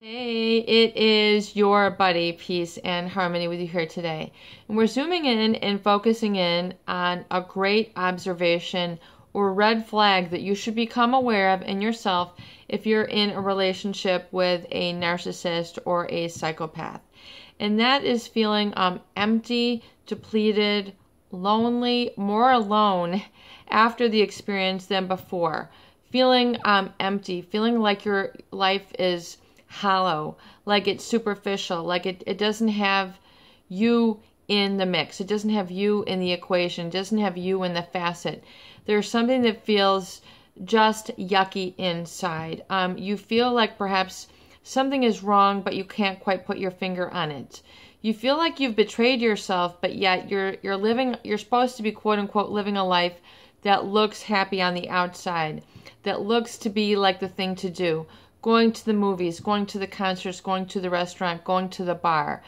Hey, it is your buddy, Peace and Harmony, with you here today. And we're zooming in and focusing in on a great observation or red flag that you should become aware of in yourself if you're in a relationship with a narcissist or a psychopath. And that is feeling empty, depleted, lonely, more alone after the experience than before. Feeling empty, feeling like your life is hollow, like it's superficial, like it doesn't have you in the mix. It doesn't have you in the equation. It doesn't have you in the facet. There's something that feels just yucky inside. You feel like perhaps something is wrong, but you can't quite put your finger on it. You feel like you've betrayed yourself, but yet you're supposed to be quote unquote living a life that looks happy on the outside, that looks to be like the thing to do. Going to the movies, going to the concerts, going to the restaurant, going to the bar,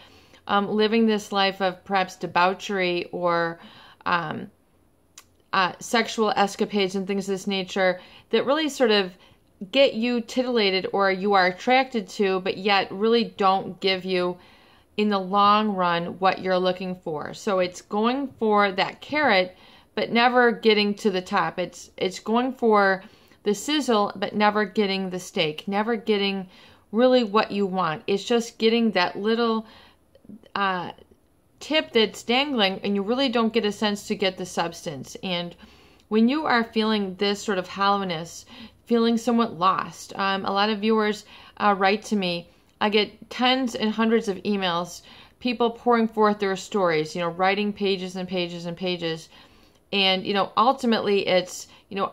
living this life of perhaps debauchery or sexual escapades and things of this nature that really sort of get you titillated or you are attracted to, but yet really don't give you in the long run what you're looking for. So it's going for that carrot, but never getting to the top. It's going for the sizzle, but never getting the steak, never getting really what you want. It's just getting that little tip that's dangling, and you really don't get a sense to get the substance. And when you are feeling this sort of hollowness, feeling somewhat lost, a lot of viewers write to me. I get tens and hundreds of emails, people pouring forth their stories, writing pages and pages and pages. And, ultimately it's,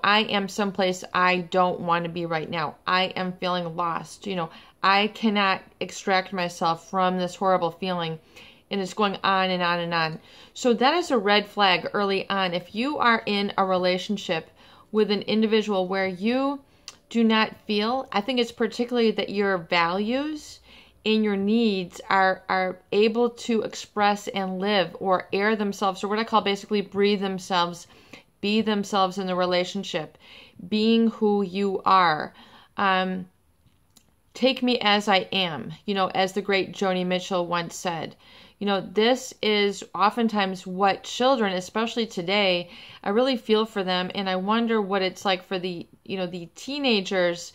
I am someplace I don't want to be right now. I am feeling lost. I cannot extract myself from this horrible feeling. And it's going on and on and on. So that is a red flag early on. If you are in a relationship with an individual where you do not feel, I think it's particularly that your values and your needs are able to express and live or air themselves, or what I call basically breathe themselves, be themselves in the relationship, being who you are. Take me as I am, as the great Joni Mitchell once said. This is oftentimes what children, especially today, I really feel for them, and I wonder what it's like for the teenagers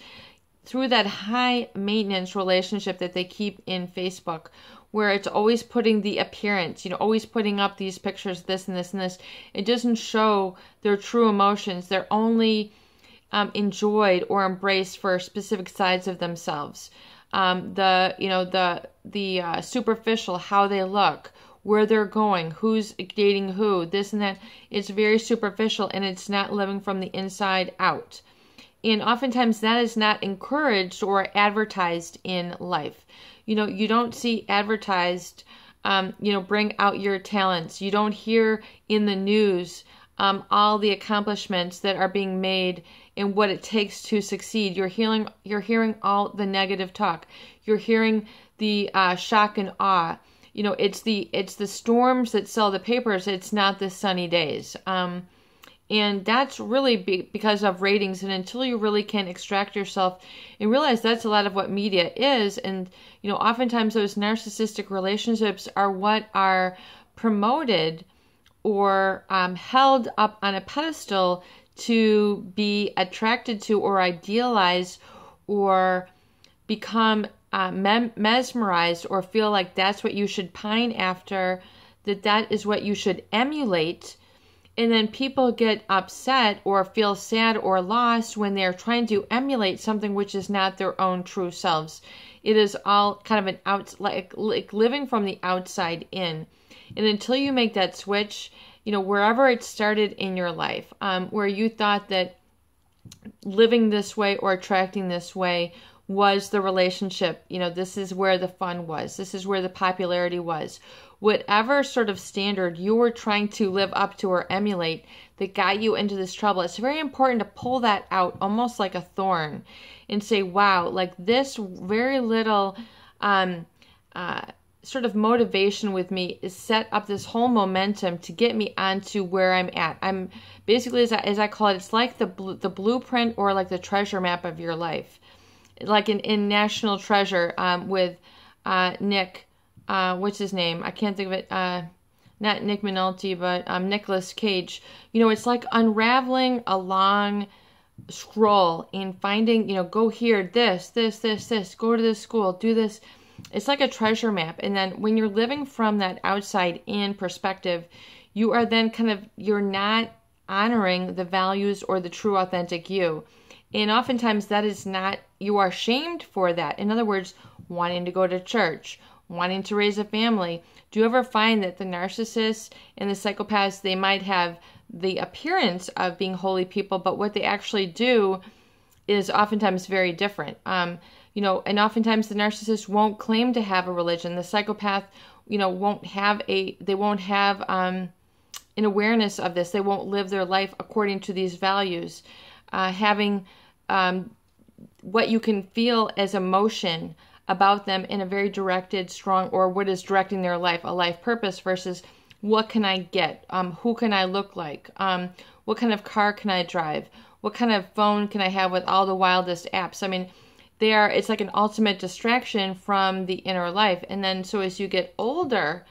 through that high maintenance relationship that they keep in Facebook, where it's always putting the appearance, always putting up these pictures, this and this and this. It doesn't show their true emotions. They're only enjoyed or embraced for specific sides of themselves. The superficial, how they look, where they're going, who's dating who, this and that. It's very superficial, and it's not living from the inside out. And oftentimes that is not encouraged or advertised in life. You don't see advertised, bring out your talents. You don't hear in the news all the accomplishments that are being made and what it takes to succeed. You're hearing all the negative talk. You're hearing the shock and awe. It's the storms that sell the papers. It's not the sunny days. And that's really because of ratings. And until you really can extract yourself and realize that's a lot of what media is. And, oftentimes those narcissistic relationships are what are promoted or held up on a pedestal to be attracted to or idealize or become mesmerized or feel like that's what you should pine after, that is what you should emulate. And then people get upset or feel sad or lost when they're trying to emulate something which is not their own true selves. It is all kind of an like living from the outside in. And until you make that switch, wherever it started in your life, where you thought that living this way or attracting this way was the relationship, this is where the fun was, this is where the popularity was. Whatever sort of standard you were trying to live up to or emulate that got you into this trouble, it's very important to pull that out almost like a thorn and say, wow, like this very little sort of motivation with me is set up this whole momentum to get me onto where I'm at. I'm basically, as I call it, it's like the blueprint or like the treasure map of your life. like in National Treasure with Nick, what's his name? I can't think of it. Not Nick Minalti, but Nicolas Cage. You know, it's like unraveling a long scroll and finding, you know, go here, this, go to this school, do this. It's like a treasure map. And then when you're living from that outside in perspective, you are then you're not honoring the values or the true authentic you. And oftentimes that is not, you are shamed for that. In other words, wanting to go to church, wanting to raise a family. Do you ever find that the narcissists and the psychopaths, they might have the appearance of being holy people, but what they actually do is oftentimes very different. You know, and oftentimes the narcissist won't claim to have a religion. The psychopath, you know, won't have an awareness of this. They won't live their life according to these values. Having what you can feel as emotion about them in a very directed, strong, or what is directing their life, a life purpose versus what can I get? Who can I look like? What kind of car can I drive? What kind of phone can I have with all the wildest apps? I mean, it's like an ultimate distraction from the inner life. And then so as you get older,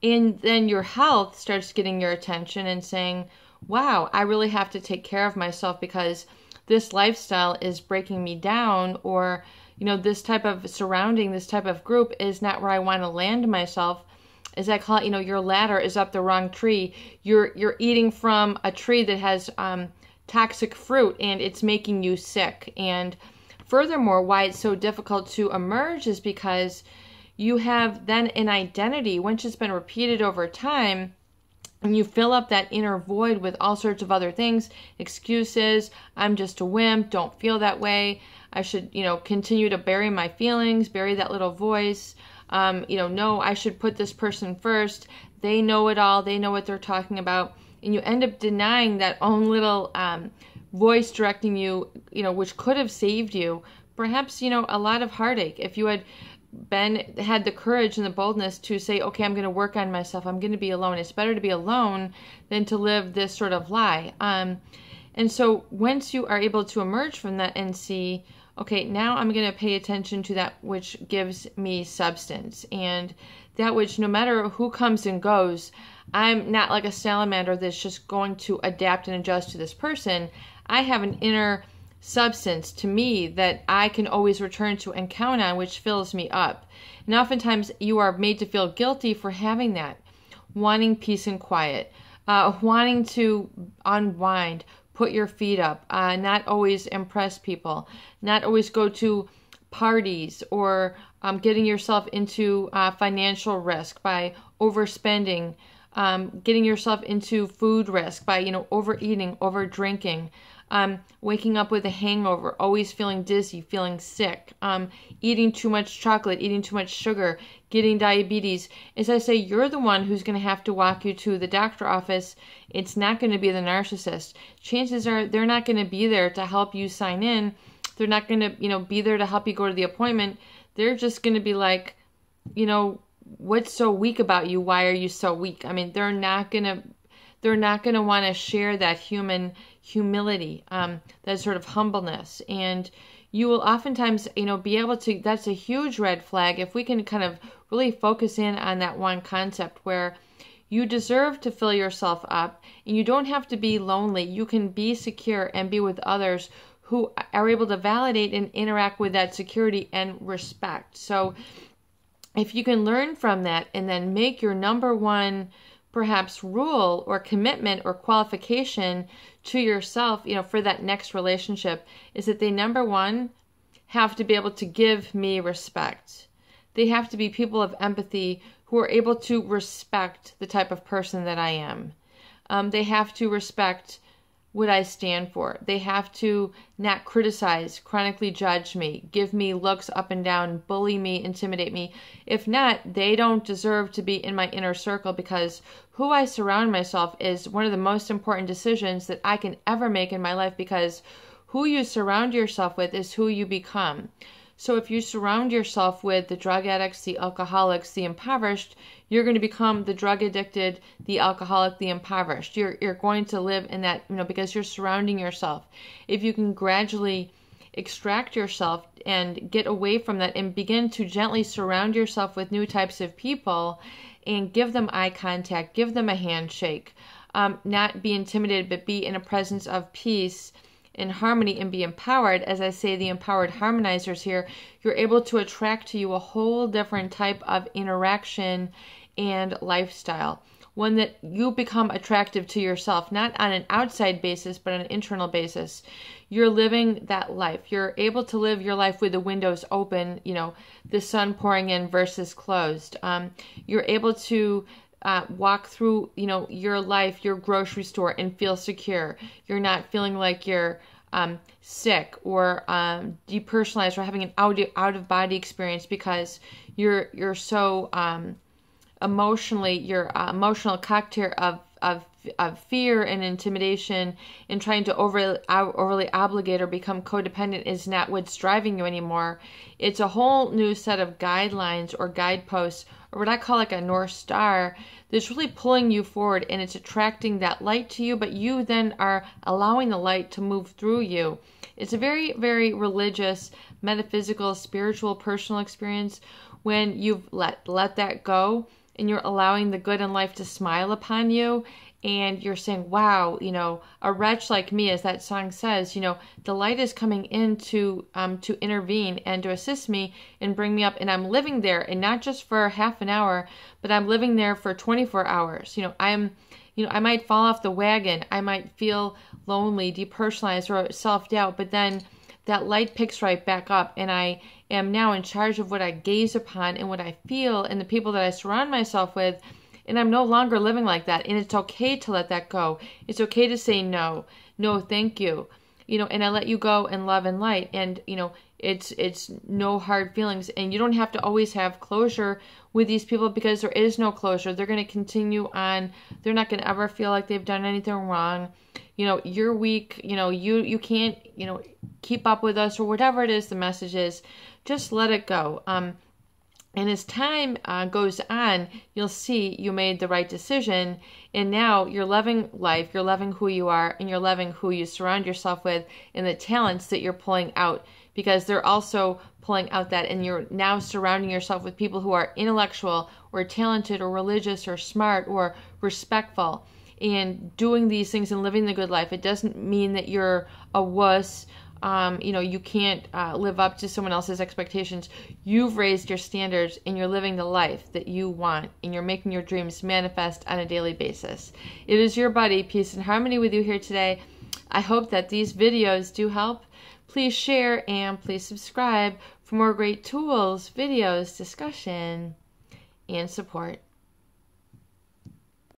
and then your health starts getting your attention and saying, wow, I really have to take care of myself because this lifestyle is breaking me down, or, you know, this type of surrounding, this type of group is not where I want to land myself. As I call it, you know, your ladder is up the wrong tree. You're eating from a tree that has toxic fruit, and it's making you sick. And furthermore, why it's so difficult to emerge is because you have then an identity, once it's been repeated over time, and you fill up that inner void with all sorts of other things, excuses, I'm just a wimp, don't feel that way, I should, you know, continue to bury my feelings, bury that little voice, you know, no, I should put this person first, they know it all, they know what they're talking about, and you end up denying that own little voice directing you, you know, which could have saved you, perhaps, you know, a lot of heartache if you had had the courage and the boldness to say, okay, I'm going to work on myself. I'm going to be alone. It's better to be alone than to live this sort of lie. And so once you are able to emerge from that and see, okay, now I'm going to pay attention to that which gives me substance, and that which, no matter who comes and goes, I'm not like a salamander that's just going to adapt and adjust to this person. I have an inner substance to me that I can always return to and count on, which fills me up. And oftentimes you are made to feel guilty for having that, wanting peace and quiet, wanting to unwind, put your feet up, not always impress people, not always go to parties, or getting yourself into financial risk by overspending, getting yourself into food risk by, you know, overeating, over drinking, waking up with a hangover, always feeling dizzy, feeling sick, eating too much chocolate, eating too much sugar, getting diabetes. As I say, you're the one who's going to have to walk you to the doctor office. It's not going to be the narcissist. Chances are they're not going to be there to help you sign in. They're not going to, you know, be there to help you go to the appointment. They're just going to be like, you know, what's so weak about you? Why are you so weak? I mean, they're not going to want to share that human humility, that sort of humbleness. And you will oftentimes, you know, be able to, that's a huge red flag if we can kind of really focus in on that one concept where you deserve to fill yourself up, and you don't have to be lonely. You can be secure and be with others who are able to validate and interact with that security and respect. So if you can learn from that and then make your number one perhaps rule or commitment or qualification to yourself, you know, for that next relationship, is that they, number one, have to be able to give me respect. They have to be people of empathy who are able to respect the type of person that I am. They have to respect what I stand for. They have to not criticize, chronically judge me, give me looks up and down, bully me, intimidate me. If not, they don't deserve to be in my inner circle, because who I surround myself is one of the most important decisions that I can ever make in my life, because who you surround yourself with is who you become. So if you surround yourself with the drug addicts, the alcoholics, the impoverished, you're going to become the drug addicted, the alcoholic, the impoverished. You're going to live in that, you know, because you're surrounding yourself. If you can gradually extract yourself and get away from that and begin to gently surround yourself with new types of people and give them eye contact, give them a handshake. Not be intimidated, but be in a presence of peace and harmony and be empowered. As I say, the empowered harmonizers here, you're able to attract to you a whole different type of interaction and lifestyle. One that you become attractive to yourself, not on an outside basis, but on an internal basis. You're living that life. You're able to live your life with the windows open, you know, the sun pouring in versus closed. You're able to walk through, you know, your life, your grocery store, and feel secure. You're not feeling like you're sick or depersonalized or having an out of body experience because you're so emotionally, your emotional cocktail of fear and intimidation and trying to overly obligate or become codependent is not what's driving you anymore. It's a whole new set of guidelines or guideposts, or what I call like a Northstar, that's really pulling you forward, and it's attracting that light to you, but you then are allowing the light to move through you. It's a very, very religious, metaphysical, spiritual, personal experience when you've let that go and you're allowing the good in life to smile upon you. And you're saying, wow, you know, a wretch like me, as that song says, you know, the light is coming in to intervene and to assist me and bring me up. And I'm living there, and not just for half an hour, but I'm living there for 24 hours. You know, I might fall off the wagon. I might feel lonely, depersonalized, or self-doubt, but then that light picks right back up, and I am now in charge of what I gaze upon and what I feel and the people that I surround myself with. And I'm no longer living like that. And it's okay to let that go. It's okay to say no. No, thank you. You know, and I let you go in love and light. And, you know, it's no hard feelings. And you don't have to always have closure with these people because there is no closure. They're going to continue on. They're not going to ever feel like they've done anything wrong. You know, you're weak. You know, you can't, you know, keep up with us or whatever it is the message is. Just let it go. And as time goes on, you'll see you made the right decision. And now you're loving life, you're loving who you are, and you're loving who you surround yourself with and the talents that you're pulling out, because they're also pulling out that. And you're now surrounding yourself with people who are intellectual or talented or religious or smart or respectful and doing these things and living the good life. It doesn't mean that you're a wuss. You know, you can't live up to someone else's expectations. You've raised your standards and you're living the life that you want, and you're making your dreams manifest on a daily basis. It is your buddy, Peace and Harmony, with you here today. I hope that these videos do help. Please share and please subscribe for more great tools, videos, discussion, and support.